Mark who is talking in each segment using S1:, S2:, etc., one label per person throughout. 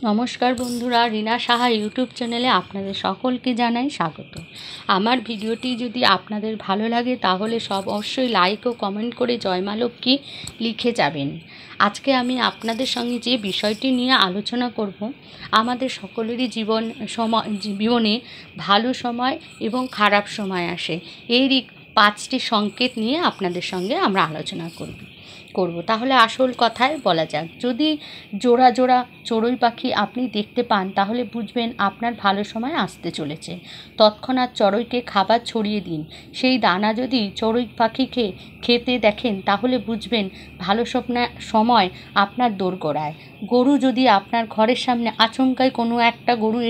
S1: নমস্কার বন্ধুরা, রিনা সাহা ইউটিউব চ্যানেলে আপনাদের সকলকে জানাই স্বাগত। আমার ভিডিওটি যদি আপনাদের ভালো লাগে তাহলে অবশ্যই লাইক ও কমেন্ট করে জয় মা লক্ষ্মী লিখে যাবেন। আজকে আমি আপনাদের সঙ্গে যে বিষয়টি নিয়ে আলোচনা করব, আমাদের সকলেরই জীবনে ভালো সময় এবং খারাপ সময় আসে, এরই 5টি সংকেত নিয়ে আপনাদের সঙ্গে আমরা আলোচনা করব। তাহলে আসল কথায় বলা যাক। যদি জোড়া জোড়া চড়ুই পাখি আপনি দেখতে পান তাহলে বুঝবেন আপনার ভালো সময় আসতে চলেছে। তৎক্ষণাৎ চড়ুইকে খাবার ছড়িয়ে দিন। সেই দানা যদি চড়ুই পাখিকে খেতে দেখেন তাহলে বুঝবেন ভালো সময় আপনার দোরগোড়ায়। গরু যদি আপনার ঘরের সামনে আচমকাই কোনো একটা গরু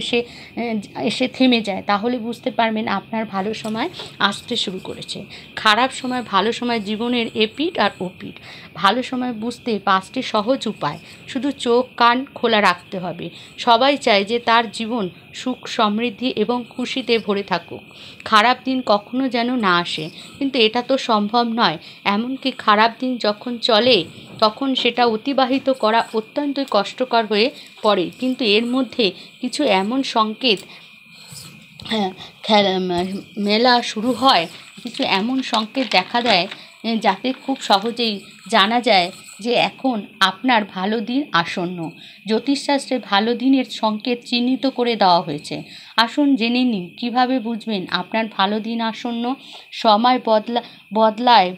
S1: এসে থেমে যায় তাহলে বুঝতে পারবেন আপনার ভালো সময় আসতে শুরু করেছে। খারাপ সময় ভালো সময় জীবনের এপিঠ আর ওপিঠ। ভালো সময় বুঝতে 5টি সহজ উপায়, শুধু চোখ কান খোলা রাখতে হবে। সবাই চায় যে তার জীবন সুখ সমৃদ্ধি এবং খুশিতে ভরে থাকুক, খারাপ দিন কখনো যেন না আসে, কিন্তু এটা তো সম্ভব নয়। এমনকি খারাপ দিন যখন চলে তখন সেটা অতিবাহিত করা অত্যন্তই কষ্টকর হয়ে পড়ে। কিন্তু এর মধ্যে কিছু এমন সংকেত মেলা শুরু হয়, কিছু এমন সংকেত দেখা দেয় যাতে খুব সহজেই জানা যায় যে এখন আপনার ভালো দিন আসন্ন। জ্যোতিষশাস্ত্রে ভালো দিনের সংকেত চিহ্নিত করে দেওয়া হয়েছে। আসুন জেনে নিন কীভাবে বুঝবেন আপনার ভালো দিন আসন্ন। সময়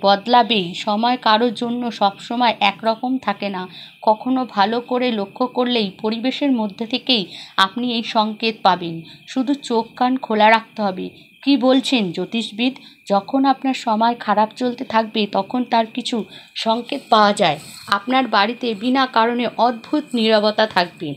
S1: বদলাবেই। সময় কারোর জন্য সবসময় একরকম থাকে না। কখনো ভালো করে লক্ষ্য করলেই পরিবেশের মধ্যে থেকেই আপনি এই সংকেত পাবেন। শুধু চোখ কান খোলা রাখতে হবে। কি বলছেন জ্যোতিষবিদ? যখন আপনার সময় খারাপ চলতে থাকবে তখন তার কিছু সংকেত পাওয়া যায়। আপনার বাড়িতে বিনা কারণে অদ্ভুত নীরবতা থাকবে।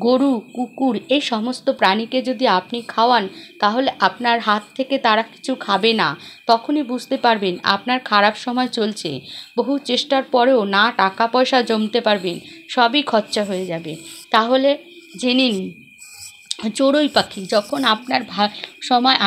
S1: গরু, কুকুর এই সমস্ত প্রাণীকে যদি আপনি খাওয়ান তাহলে আপনার হাত থেকে তারা কিছু খাবে না। তখনই বুঝতে পারবেন আপনার খারাপ সময় চলছে। বহু চেষ্টার পরেও না টাকা পয়সা জমতে পারবেন, সবই খরচা হয়ে যাবে। তাহলে জেনে নিন, চড়ুই পাখি যখন আপনার সময়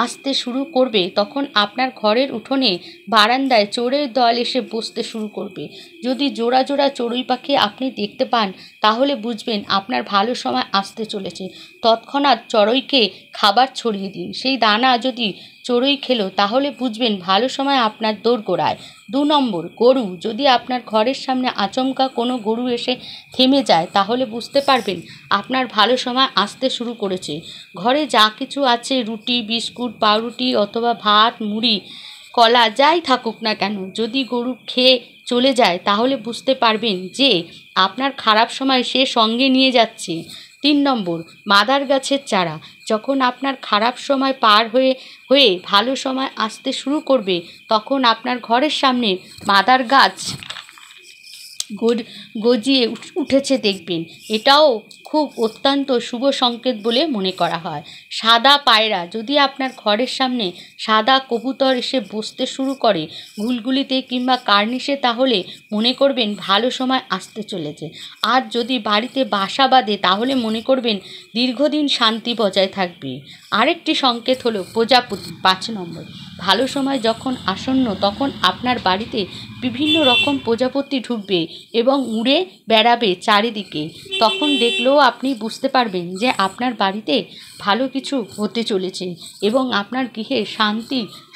S1: আসতে শুরু করবে তখন আপনার ঘরের উঠোনে বারান্দায় চড়ুইয়ের দল এসে বসতে শুরু করবে। যদি জোড়া জোড়া চড়ুই পাখি আপনি দেখতে পান তাহলে বুঝবেন আপনার ভালো সময় আসতে চলেছে। তৎক্ষণাৎ চড়ুইকে খাবার ছড়িয়ে দিন। সেই দানা যদি চড়ুই খেলো তাহলে বুঝবেন ভালো সময় আপনার দোরগোড়ায়। 2 নম্বর, গরু যদি আপনার ঘরের সামনে আচমকা কোনো গরু এসে থেমে যায় তাহলে বুঝতে পারবেন আপনার ভালো সময় আসতে শুরু করেছে। ঘরে যা কিছু আছে, রুটি, বিস্কুট, পাউরুটি অথবা ভাত, মুড়ি, কলা যাই থাকুক না কেন, যদি গরু খেয়ে চলে যায় তাহলে বুঝতে পারবেন যে আপনার খারাপ সময় সে সঙ্গে নিয়ে যাচ্ছে। 3 নম্বর, মাদার গাছের চারা যখন আপনার খারাপ সময় পার হয়ে ভালো সময় আসতে শুরু করবে তখন আপনার ঘরের সামনে মাদার গাছ গজিয়ে উঠেছে দেখবেন। এটাও খুব অত্যন্ত শুভ সংকেত বলে মনে করা হয়। সাদা পায়রা যদি আপনার ঘরের সামনে সাদা কবুতর এসে বসতে শুরু করে ঘুলঘুলিতে কিংবা কার্নিশে তাহলে মনে করবেন ভালো সময় আসতে চলেছে। আর যদি বাড়িতে বাসা বাঁধে তাহলে মনে করবেন দীর্ঘদিন শান্তি বজায় থাকবে। আরেকটি সংকেত হলো প্রজাপতি। 5 নম্বর, ভালো সময় যখন আসন্ন তখন আপনার বাড়িতে বিভিন্ন রকম প্রজাপতি ঢুকবে এবং উড়ে বেড়াবে চারিদিকে। তখন দেখলেও আপনি বুঝতে পারবেন যে আপনার বাড়িতে ভালো কিছু হতে চলেছে এবং আপনার গৃহে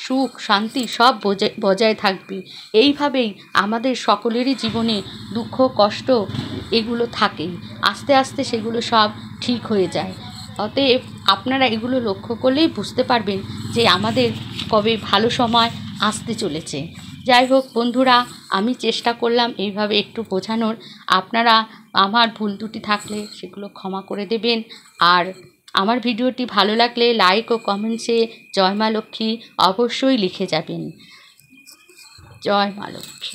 S1: সুখ শান্তি সব বজায় থাকবে। এইভাবেই আমাদের সকলেরই জীবনে দুঃখ কষ্ট এগুলো থাকেই, আস্তে আস্তে সেগুলো সব ঠিক হয়ে যায়। অতএব আপনারা এগুলো লক্ষ্য করলেই বুঝতে পারবেন যে আমাদের কবে ভালো সময় আসতে চলেছে। যাই হোক বন্ধুরা, আমি চেষ্টা করলাম এইভাবে একটু বোঝানোর। আপনারা আমার ভুল ত্রুটি থাকলে সেগুলো ক্ষমা করে দেবেন। আর আমার ভিডিওটি ভালো লাগলে লাইক ও কমেন্টসে জয় মা লক্ষ্মী অবশ্যই লিখে যাবেন। জয় মা লক্ষ্মী।